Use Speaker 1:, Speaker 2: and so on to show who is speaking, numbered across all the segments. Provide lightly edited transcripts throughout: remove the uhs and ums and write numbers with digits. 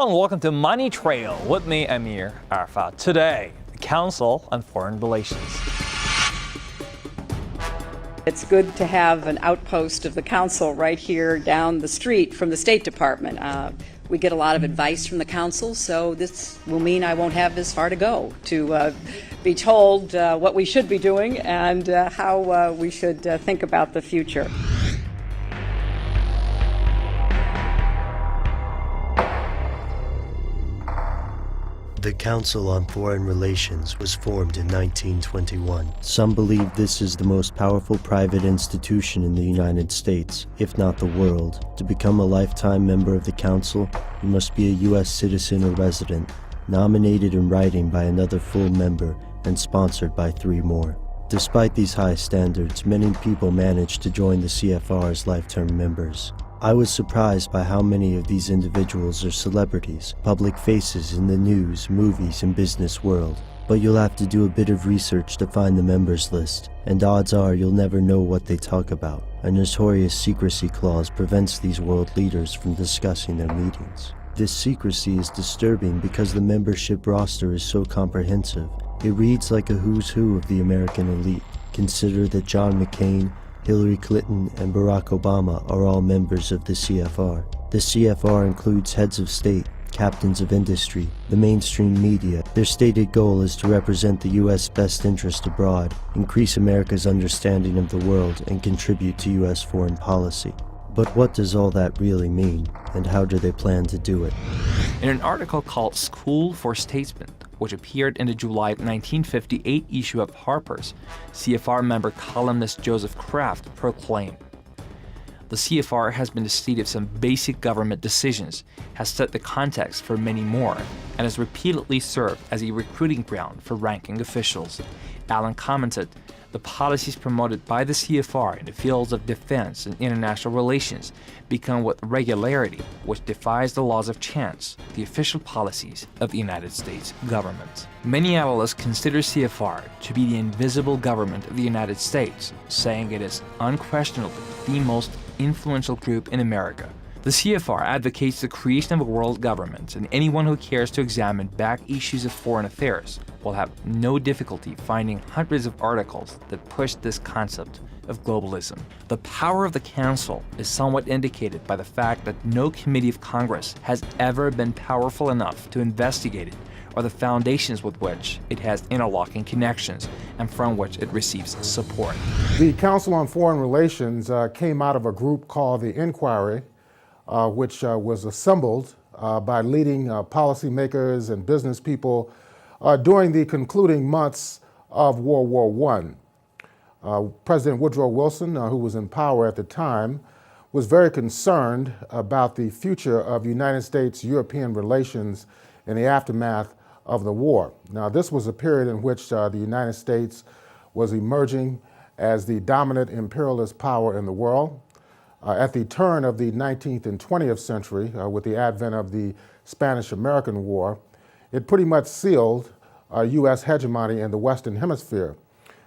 Speaker 1: Hello and welcome to Money Trail with me, Amir Arafat. Today, the Council on Foreign Relations.
Speaker 2: It's good to have an outpost of the Council right here down the street from the State Department. We get a lot of advice from the Council, so this will mean I won't have this far to go to be told what we should be doing and how we should think about the future.
Speaker 3: The Council on Foreign Relations was formed in 1921. Some believe this is the most powerful private institution in the United States, if not the world. To become a lifetime member of the Council, you must be a U.S. citizen or resident, nominated in writing by another full member, and sponsored by 3 more. Despite these high standards, many people manage to join the CFR as lifetime members. I was surprised by how many of these individuals are celebrities, public faces in the news, movies, and business world. But you'll have to do a bit of research to find the members list, and odds are you'll never know what they talk about. A notorious secrecy clause prevents these world leaders from discussing their meetings. This secrecy is disturbing because the membership roster is so comprehensive. It reads like a who's who of the American elite. Consider that John McCain, Hillary Clinton, and Barack Obama are all members of the CFR. The CFR includes heads of state, captains of industry, the mainstream media. Their stated goal is to represent the U.S. best interest abroad, increase America's understanding of the world, and contribute to U.S. foreign policy. But what does all that really mean, and how do they plan to do it?
Speaker 1: In an article called School for Statesmen, which appeared in the July 1958 issue of Harper's, CFR member columnist Joseph Kraft proclaimed, "The CFR has been the seat of some basic government decisions, has set the context for many more, and has repeatedly served as a recruiting ground for ranking officials." Allen commented, "The policies promoted by the CFR in the fields of defense and international relations become with regularity, which defies the laws of chance, the official policies of the United States government." Many analysts consider CFR to be the invisible government of the United States, saying it is unquestionably the most influential group in America. The CFR advocates the creation of a world government, and anyone who cares to examine back issues of foreign affairs will have no difficulty finding hundreds of articles that push this concept of globalism. The power of the Council is somewhat indicated by the fact that no committee of Congress has ever been powerful enough to investigate it, or the foundations with which it has interlocking connections and from which it receives support.
Speaker 4: The Council on Foreign Relations came out of a group called the Inquiry, which was assembled by leading policymakers and business people during the concluding months of World War I. President Woodrow Wilson, who was in power at the time, was very concerned about the future of United States-European relations in the aftermath of the war. Now, this was a period in which the United States was emerging as the dominant imperialist power in the world. At the turn of the 19th and 20th century, with the advent of the Spanish-American War, it pretty much sealed U.S. hegemony in the Western Hemisphere.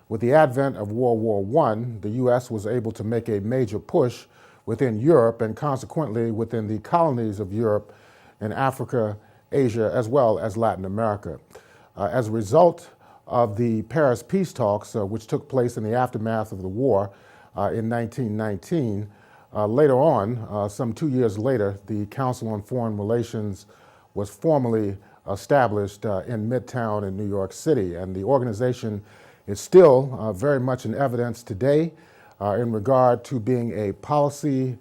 Speaker 4: With the advent of World War I, the U.S. was able to make a major push within Europe and consequently within the colonies of Europe and Africa, Asia, as well as Latin America. As a result of the Paris peace talks, which took place in the aftermath of the war in 1919, later on, some 2 years later, the Council on Foreign Relations was formally established in Midtown in New York City. And the organization is still very much in evidence today in regard to being a policy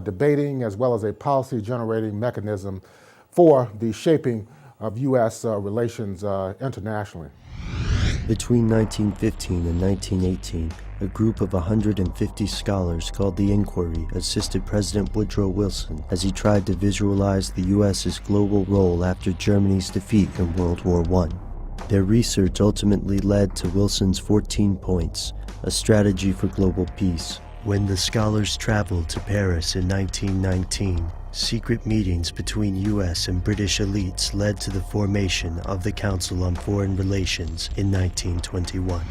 Speaker 4: debating as well as a policy generating mechanism for the shaping of U.S. relations internationally.
Speaker 3: Between 1915 and 1918, a group of 150 scholars called the Inquiry assisted President Woodrow Wilson as he tried to visualize the U.S.'s global role after Germany's defeat in World War I. Their research ultimately led to Wilson's 14 points, a strategy for global peace. When the scholars traveled to Paris in 1919, secret meetings between U.S. and British elites led to the formation of the Council on Foreign Relations in 1921.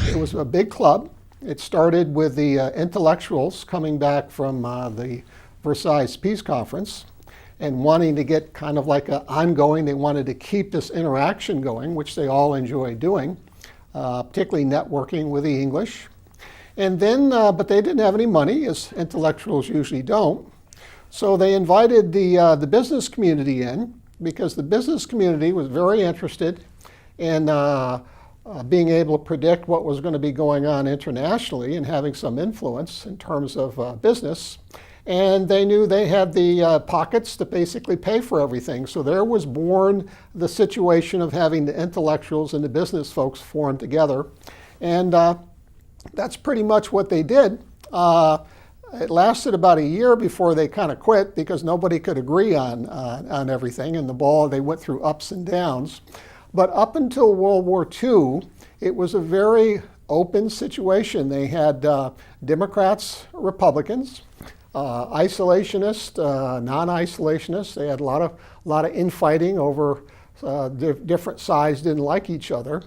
Speaker 5: It was a big club. It started with the intellectuals coming back from the Versailles Peace Conference. and wanting to get kind of like an ongoing, they wanted to keep this interaction going, which they all enjoy doing, particularly networking with the English. And then, but they didn't have any money, as intellectuals usually don't. So they invited the business community in, because the business community was very interested in being able to predict what was going to be going on internationally and having some influence in terms of business. And they knew they had the pockets to basically pay for everything. So there was born the situation of having the intellectuals and the business folks form together. And that's pretty much what they did. It lasted about a year before they kind of quit because nobody could agree on everything. And they went through ups and downs. But up until World War II, it was a very open situation. They had Democrats, Republicans, isolationists, non-isolationists. They had a lot of infighting over different sides didn't like each other.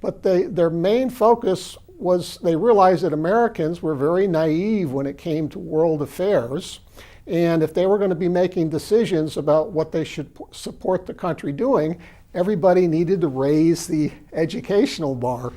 Speaker 5: But their main focus was they realized that Americans were very naive when it came to world affairs. And if they were going to be making decisions about what they should support the country doing, everybody needed to raise the educational bar.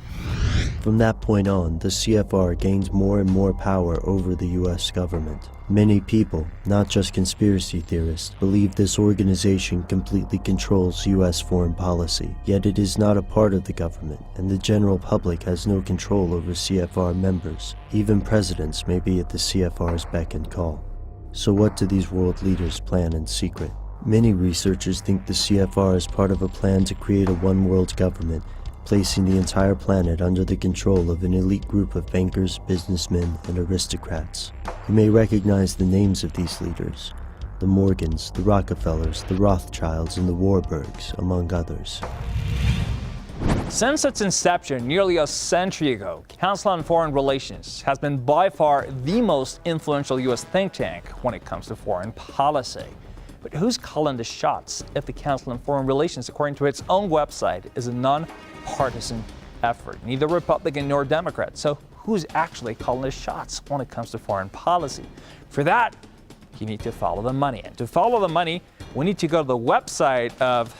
Speaker 3: From that point on, the CFR gained more and more power over the US government. Many people, not just conspiracy theorists, believe this organization completely controls US foreign policy, yet it is not a part of the government, and the general public has no control over CFR members. Even presidents may be at the CFR's beck and call. So what do these world leaders plan in secret? Many researchers think the CFR is part of a plan to create a one-world government, placing the entire planet under the control of an elite group of bankers, businessmen, and aristocrats. You may recognize the names of these leaders: the Morgans, the Rockefellers, the Rothschilds, and the Warburgs, among others.
Speaker 1: Since its inception nearly a century ago, Council on Foreign Relations has been by far the most influential U.S. think tank when it comes to foreign policy. But who's calling the shots if the Council on Foreign Relations, according to its own website, is a non-partisan effort? Neither Republican nor Democrat. So who's actually calling the shots when it comes to foreign policy? For that, you need to follow the money. And to follow the money, we need to go to the website of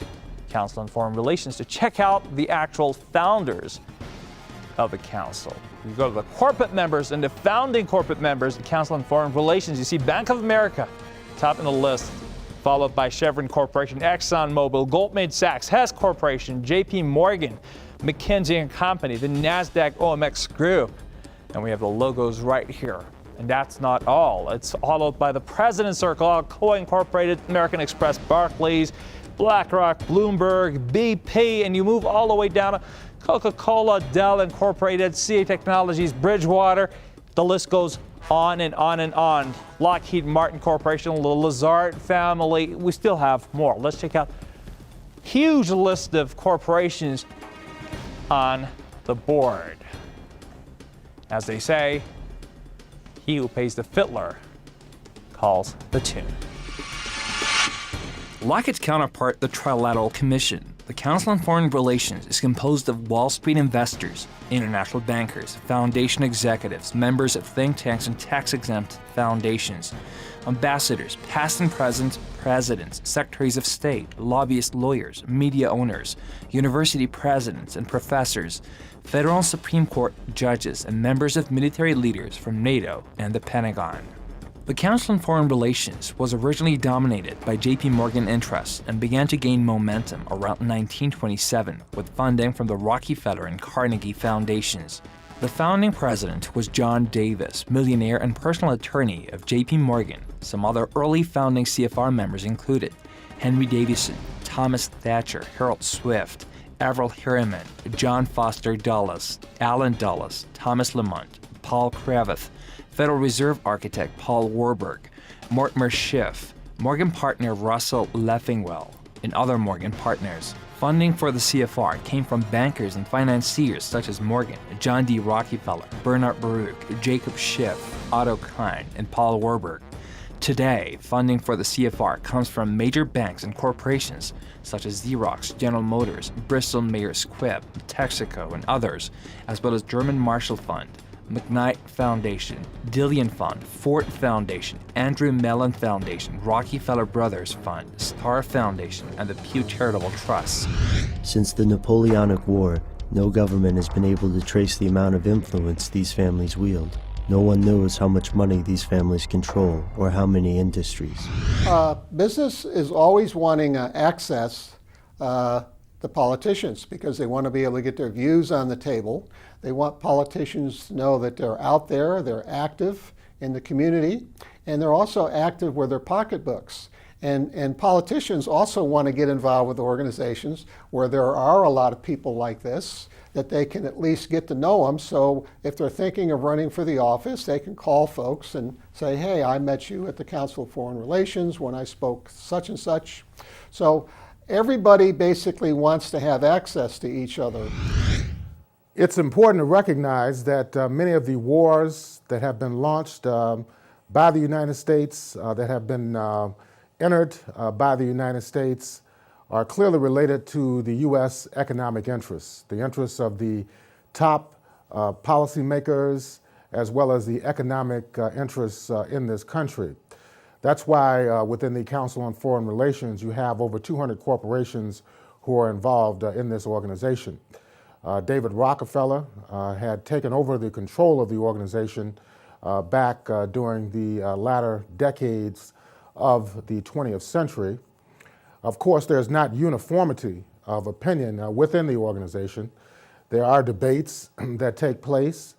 Speaker 1: Council on Foreign Relations to check out the actual founders of the Council. You go to the corporate members and the founding corporate members of the Council on Foreign Relations. You see Bank of America, top in the list, followed by Chevron Corporation, ExxonMobil, Goldman Sachs, Hess Corporation, JP Morgan, McKinsey & Company, the NASDAQ OMX Group. And we have the logos right here. And that's not all. It's followed by the President's Circle, Alcoa Incorporated, American Express, Barclays, BlackRock, Bloomberg, BP, and you move all the way down to Coca-Cola, Dell Incorporated, CA Technologies, Bridgewater. The list goes on and on and on. Lockheed Martin Corporation, the Lazard family. We still have more. Let's check out huge list of corporations on the board. As they say, he who pays the fiddler calls the tune. Like its counterpart, the Trilateral Commission, the Council on Foreign Relations is composed of Wall Street investors, international bankers, foundation executives, members of think tanks and tax-exempt foundations, ambassadors, past and present presidents, secretaries of state, lobbyist lawyers, media owners, university presidents and professors, federal and Supreme Court judges, and members of military leaders from NATO and the Pentagon. The Council on Foreign Relations was originally dominated by JP Morgan interests and began to gain momentum around 1927 with funding from the Rockefeller and Carnegie Foundations. The founding president was John Davis, millionaire and personal attorney of JP Morgan. Some other early founding CFR members included Henry Davison, Thomas Thatcher, Harold Swift, Averell Harriman, John Foster Dulles, Allen Dulles, Thomas Lamont, Paul Cravath, Federal Reserve architect Paul Warburg, Mortimer Schiff, Morgan partner Russell Leffingwell, and other Morgan partners. Funding for the CFR came from bankers and financiers such as Morgan, John D. Rockefeller, Bernard Baruch, Jacob Schiff, Otto Kahn, and Paul Warburg. Today, funding for the CFR comes from major banks and corporations such as Xerox, General Motors, Bristol Myers Squibb, Texaco, and others, as well as German Marshall Fund, McKnight Foundation, Dillion Fund, Ford Foundation, Andrew Mellon Foundation, Rockefeller Brothers Fund, Star Foundation, and the Pew Charitable Trust.
Speaker 3: Since the Napoleonic War, no government has been able to trace the amount of influence these families wield. No one knows how much money these families control or how many industries.
Speaker 5: Business is always wanting access to politicians because they want to be able to get their views on the table. They want politicians to know that they're out there, they're active in the community, and they're also active with their pocketbooks. And politicians also want to get involved with organizations where there are a lot of people like this, that they can at least get to know them. So if they're thinking of running for the office, they can call folks and say, hey, I met you at the Council of Foreign Relations when I spoke such and such. So everybody basically wants to have access to each other.
Speaker 4: It's important to recognize that many of the wars that have been launched by the United States, that have been entered by the United States, are clearly related to the U.S. economic interests, the interests of the top policymakers, as well as the economic interests in this country. That's why within the Council on Foreign Relations, you have over 200 corporations who are involved in this organization. David Rockefeller had taken over the control of the organization back during the latter decades of the 20th century. Of course, there's not uniformity of opinion within the organization. There are debates that take place,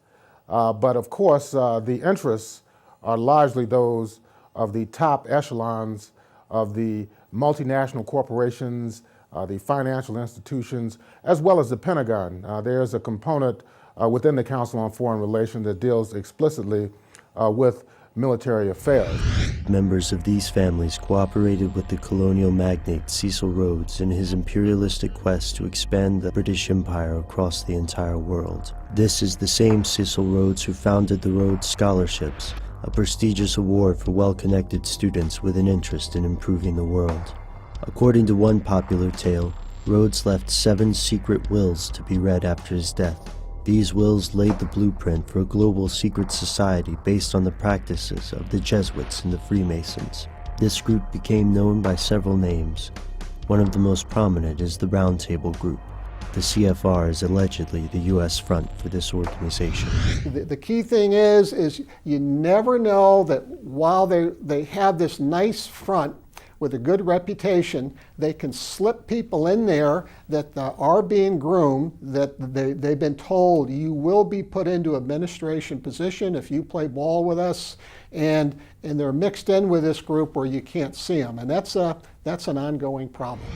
Speaker 4: but of course, the interests are largely those of the top echelons of the multinational corporations, the financial institutions, as well as the Pentagon. There's a component within the Council on Foreign Relations that deals explicitly with military affairs.
Speaker 3: Members of these families cooperated with the colonial magnate Cecil Rhodes in his imperialistic quest to expand the British Empire across the entire world. This is the same Cecil Rhodes who founded the Rhodes Scholarships, a prestigious award for well-connected students with an interest in improving the world. According to one popular tale, Rhodes left 7 secret wills to be read after his death. These wills laid the blueprint for a global secret society based on the practices of the Jesuits and the Freemasons. This group became known by several names. One of the most prominent is the Round Table Group. The CFR is allegedly the U.S. front for this organization.
Speaker 5: The key thing is you never know that while they have this nice front with a good reputation, they can slip people in there that are being groomed, that they've been told you will be put into administration position if you play ball with us, and they're mixed in with this group where you can't see them, and that's an ongoing problem.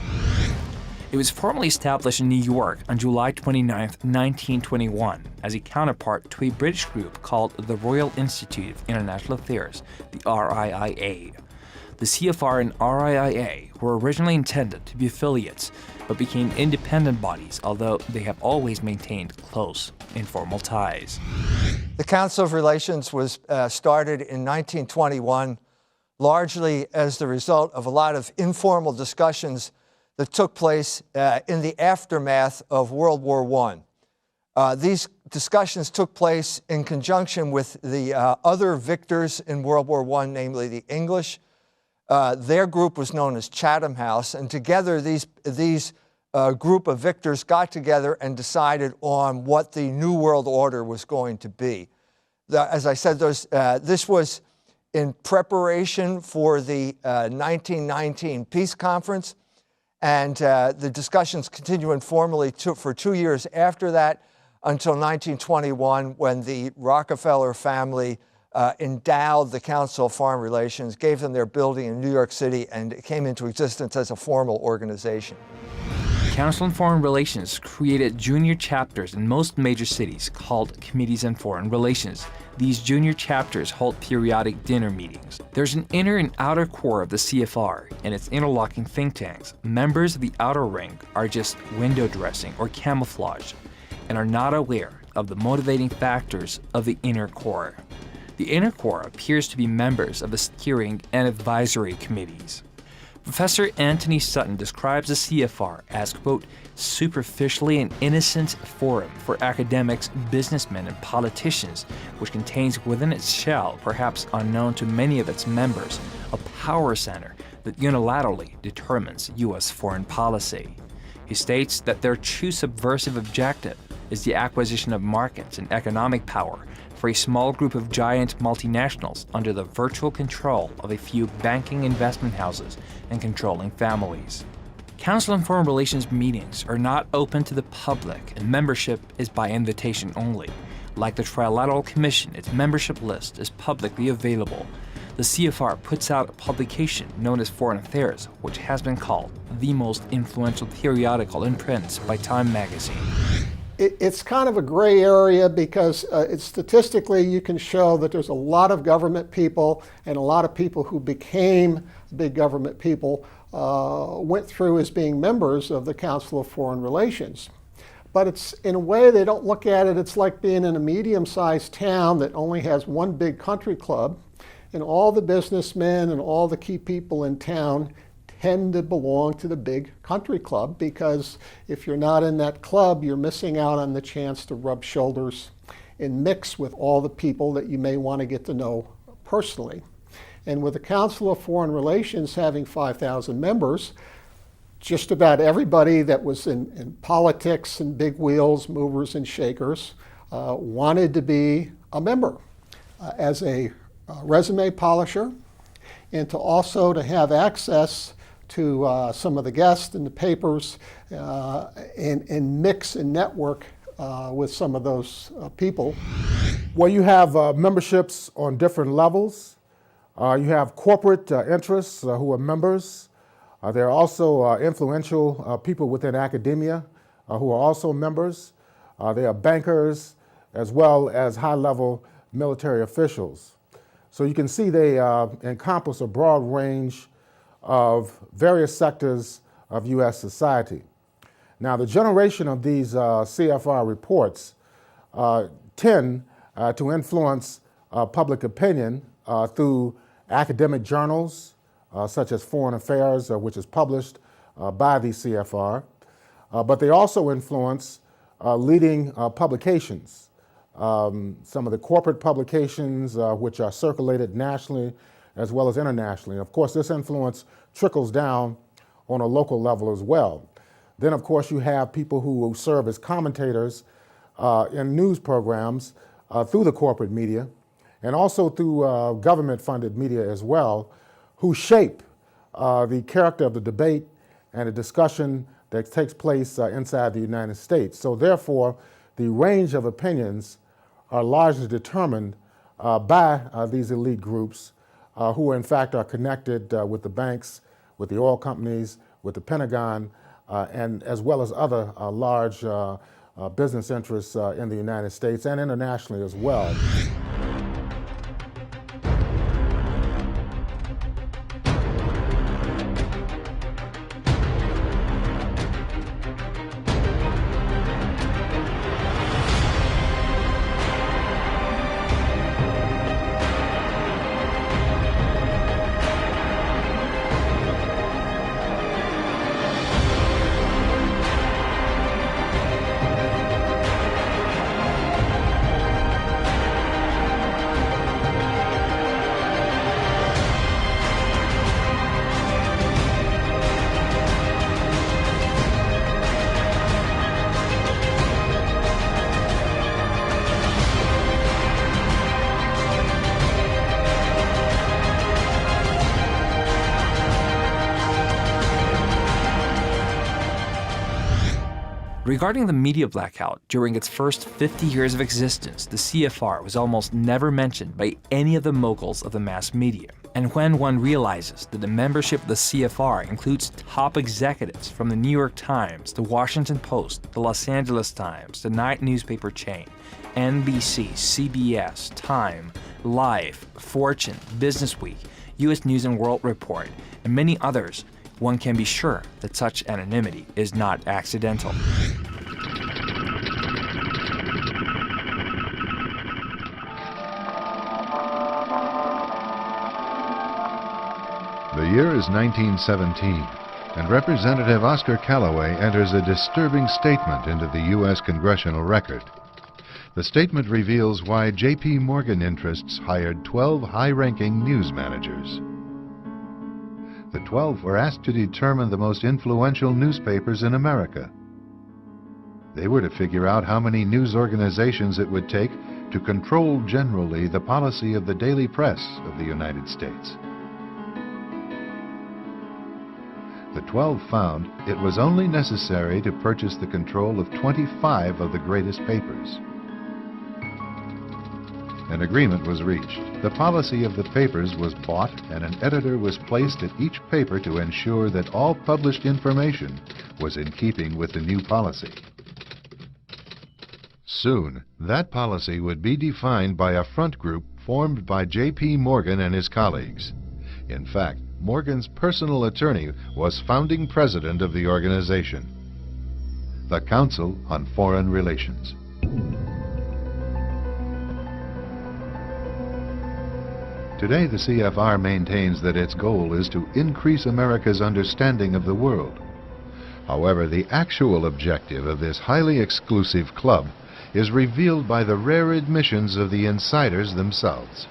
Speaker 1: It was formally established in New York on July 29, 1921, as a counterpart to a British group called the Royal Institute of International Affairs, the RIIA. The CFR and RIIA were originally intended to be affiliates, but became independent bodies, although they have always maintained close, informal ties.
Speaker 6: The Council of Relations was started in 1921, largely as the result of a lot of informal discussions that took place in the aftermath of World War I. These discussions took place in conjunction with the other victors in World War I, namely the English. Their group was known as Chatham House, and together these group of victors got together and decided on what the New World Order was going to be. As I said, this was in preparation for the 1919 Peace Conference, and the discussions continued informally for 2 years after that, until 1921, when the Rockefeller family endowed the Council of Foreign Relations, gave them their building in New York City, and it came into existence as a formal organization.
Speaker 1: Council on Foreign Relations created junior chapters in most major cities called Committees on Foreign Relations. These junior chapters hold periodic dinner meetings. There's an inner and outer core of the CFR and its interlocking think tanks. Members of the outer ring are just window dressing or camouflage and are not aware of the motivating factors of the inner core. The inner core appears to be members of the steering and advisory committees. Professor Anthony Sutton describes the CFR as, quote, superficially an innocent forum for academics, businessmen, and politicians, which contains within its shell, perhaps unknown to many of its members, a power center that unilaterally determines U.S. foreign policy. He states that their true subversive objective is the acquisition of markets and economic power for a small group of giant multinationals under the virtual control of a few banking investment houses and controlling families. Council on Foreign Relations meetings are not open to the public, and membership is by invitation only. Like the Trilateral Commission, its membership list is publicly available. The CFR puts out a publication known as Foreign Affairs, which has been called the most influential periodical in print by Time magazine.
Speaker 5: It's kind of a gray area because statistically you can show that there's a lot of government people, and a lot of people who became big government people went through as being members of the Council of Foreign Relations. But it's, in a way, they don't look at it, it's like being in a medium-sized town that only has one big country club, and all the businessmen and all the key people in town tend to belong to the big country club, because if you're not in that club, you're missing out on the chance to rub shoulders and mix with all the people that you may want to get to know personally. And with the Council of Foreign Relations having 5,000 members, just about everybody that was in politics and big wheels, movers and shakers, wanted to be a member as a resume polisher, and to also to have access to some of the guests in the papers and mix and network with some of those people.
Speaker 4: Well, you have memberships on different levels. You have corporate interests who are members. There are also influential people within academia who are also members. There are bankers as well as high-level military officials. So you can see they encompass a broad range of various sectors of U.S. society. Now, the generation of these CFR reports tend to influence public opinion through academic journals, such as Foreign Affairs, which is published by the CFR, but they also influence leading publications. Some of the corporate publications which are circulated nationally as well as internationally. Of course, this influence trickles down on a local level as well. Then, of course, you have people who serve as commentators in news programs through the corporate media, and also through government-funded media as well, who shape the character of the debate and the discussion that takes place inside the United States. So therefore, the range of opinions are largely determined by these elite groups who in fact are connected with the banks, with the oil companies, with the Pentagon, and as well as other large business interests in the United States and internationally as well.
Speaker 1: Regarding the media blackout, during its first 50 years of existence, the CFR was almost never mentioned by any of the moguls of the mass media. And when one realizes that the membership of the CFR includes top executives from the New York Times, the Washington Post, the Los Angeles Times, the Night newspaper chain, NBC, CBS, Time, Life, Fortune, Businessweek, U.S. News and World Report, and many others, one can be sure that such anonymity is not accidental.
Speaker 7: The year is 1917, and Representative Oscar Callaway enters a disturbing statement into the U.S. Congressional Record. The statement reveals why J.P. Morgan interests hired 12 high-ranking news managers. The 12 were asked to determine the most influential newspapers in America. They were to figure out how many news organizations it would take to control generally the policy of the daily press of the United States. The 12 found it was only necessary to purchase the control of 25 of the greatest papers. An agreement was reached. The policy of the papers was bought, and an editor was placed at each paper to ensure that all published information was in keeping with the new policy. Soon, that policy would be defined by a front group formed by J.P. Morgan and his colleagues. In fact, Morgan's personal attorney was founding president of the organization, the Council on Foreign Relations. Today, the CFR maintains that its goal is to increase America's understanding of the world. However, the actual objective of this highly exclusive club is revealed by the rare admissions of the insiders themselves.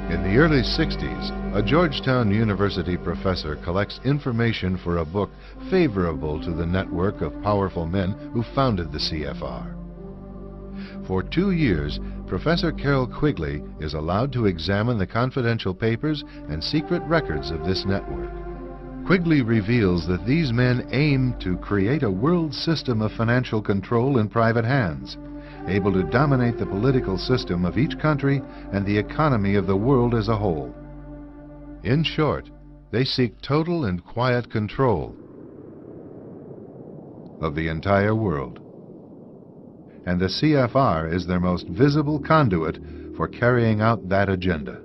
Speaker 7: In the early 60s, a Georgetown University professor collects information for a book favorable to the network of powerful men who founded the CFR. For 2 years, Professor Carroll Quigley is allowed to examine the confidential papers and secret records of this network. Quigley reveals that these men aim to create a world system of financial control in private hands, able to dominate the political system of each country and the economy of the world as a whole. In short, they seek total and quiet control of the entire world. And the CFR is their most visible conduit for carrying out that agenda.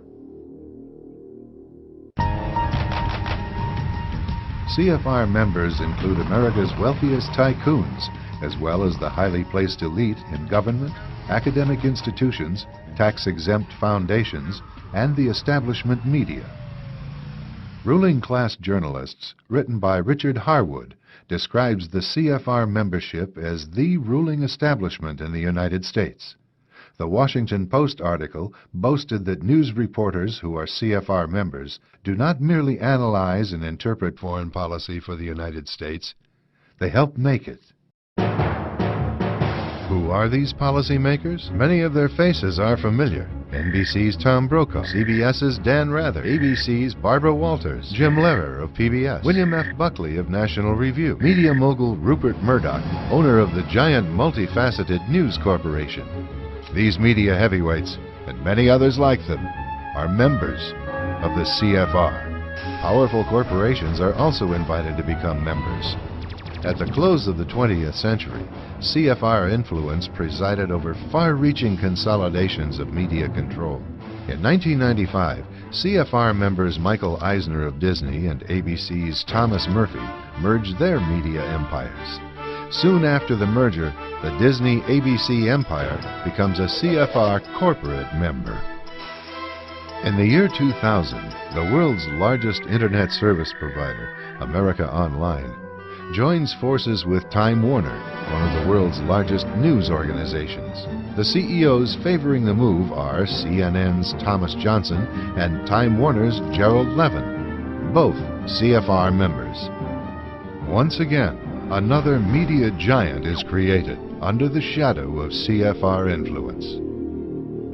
Speaker 7: CFR members include America's wealthiest tycoons, as well as the highly placed elite in government, academic institutions, tax-exempt foundations, and the establishment media. Ruling Class Journalists, written by Richard Harwood, describes the CFR membership as the ruling establishment in the United States. The Washington Post article boasted that news reporters who are CFR members do not merely analyze and interpret foreign policy for the United States, they help make it. Who are these policymakers? Many of their faces are familiar. NBC's Tom Brokaw, CBS's Dan Rather, ABC's Barbara Walters, Jim Lehrer of PBS, William F. Buckley of National Review, media mogul Rupert Murdoch, owner of the giant multifaceted News Corporation. These media heavyweights, and many others like them, are members of the CFR. Powerful corporations are also invited to become members. At the close of the 20th century, CFR influence presided over far-reaching consolidations of media control. In 1995, CFR members Michael Eisner of Disney and ABC's Thomas Murphy merged their media empires. Soon after the merger, the Disney-ABC empire becomes a CFR corporate member. In the year 2000, the world's largest internet service provider, America Online, joins forces with Time Warner, one of the world's largest news organizations. The CEOs favoring the move are CNN's Thomas Johnson and Time Warner's Gerald Levin, both CFR members. Once again, another media giant is created under the shadow of CFR influence.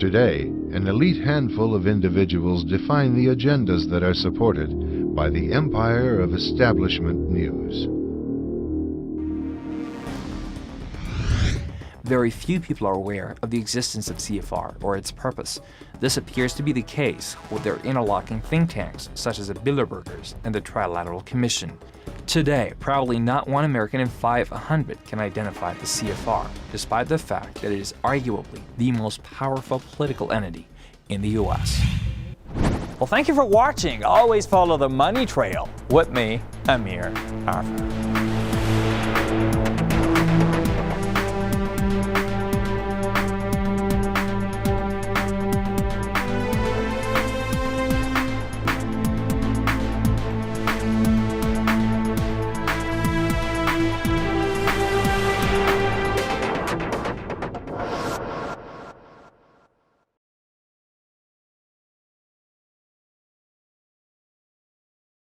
Speaker 7: Today, an elite handful of individuals define the agendas that are supported by the empire of establishment news.
Speaker 1: Very few people are aware of the existence of CFR or its purpose. This appears to be the case with their interlocking think tanks, such as the Bilderbergers and the Trilateral Commission. Today, probably not one American in 500 can identify the CFR, despite the fact that it is arguably the most powerful political entity in the U.S.
Speaker 8: Well, thank you for watching. Always follow the money trail with me, Amir Arfa.